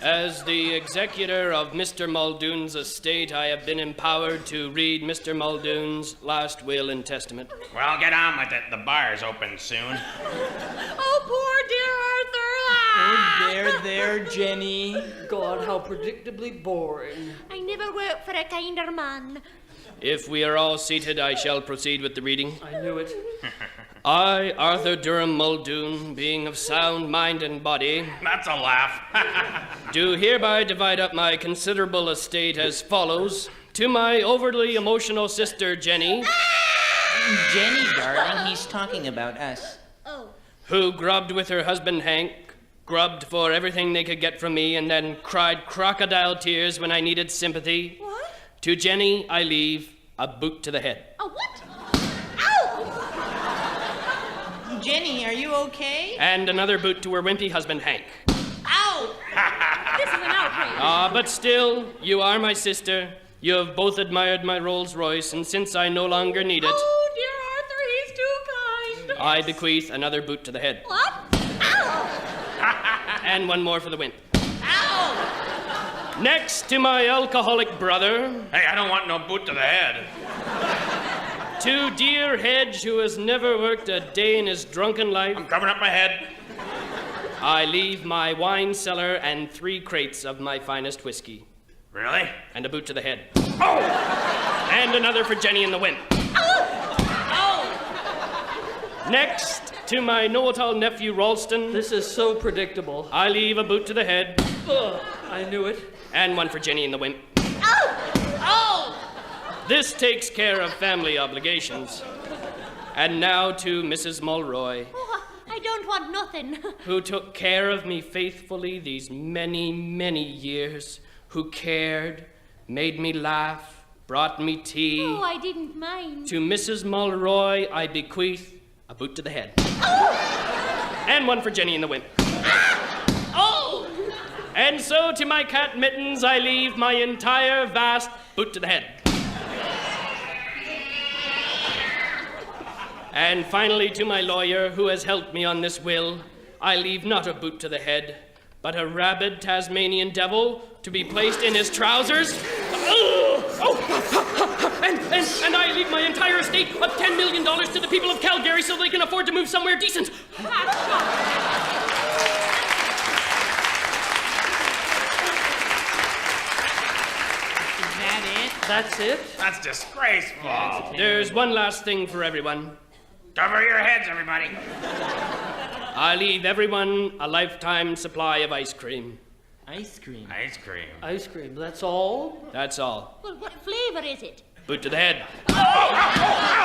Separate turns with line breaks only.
As the executor of Mr. Muldoon's estate, I have been empowered to read Mr. Muldoon's last will and testament.
Well, get on with it. The bar's open soon.
Oh, poor dear Arthur.
Oh, there, Jenny.
God, how predictably boring.
I never worked for a kinder man.
If we are all seated, I shall proceed with the reading.
I knew it.
I, Arthur Durham Muldoon, being of sound mind and body,
That's a laugh.
do hereby divide up my considerable estate as follows. To my overly emotional sister, Jenny,
Jenny, darling, he's talking about us.
Oh.
who grubbed with her husband Hank, grubbed for everything they could get from me, and then cried crocodile tears when I needed sympathy.
What?
To Jenny, I leave a boot to the head.
A what? Ow!
Jenny, are you okay?
And another boot to her wimpy husband Hank.
Ow!
This is an outrage.
But still, you are my sister. You have both admired my Rolls Royce, and since I no longer need it,
Oh, dear Arthur, he's too kind.
I bequeath another boot to the head.
What? Ow!
And one more for the wimp.
Ow!
Next to my alcoholic brother,
Hey, I don't want no boot to the head.
to dear Hedge, who has never worked a day in his drunken life,
I'm covering up my head.
I leave my wine cellar and 3 crates of my finest whiskey.
Really?
And a boot to the head. Oh! And another for Jenny and the wimp. Next, to my know-it-all nephew Ralston,
This is so predictable.
I leave a boot to the head
Ugh, I knew it.
and one for Jenny and the wimp.
Oh!
This takes care of family obligations. And now to Mrs. Mulroy,
Oh, I don't want nothing.
who took care of me faithfully these many, many years, who cared, made me laugh, brought me tea.
Oh, I didn't mind.
To Mrs. Mulroy, I bequeath a boot to the head. And one for Jenny and the wimp.
Oh!
And so to my cat Mittens, I leave my entire vast boot to the head. And finally, to my lawyer, who has helped me on this will, I leave not a boot to the head, but a rabid Tasmanian devil to be placed in his trousers. And I leave my entire estate of $10 million to the people of Calgary so they can afford to move somewhere decent.
Is that it?
That's it?
That's disgraceful.
There's one last thing for everyone.
Cover your heads, everybody.
I leave everyone a lifetime supply of ice cream.
Ice cream.
Ice cream.
Ice cream, that's all?
That's all.
Well, what flavor is it?
Boot to the head.
Oh!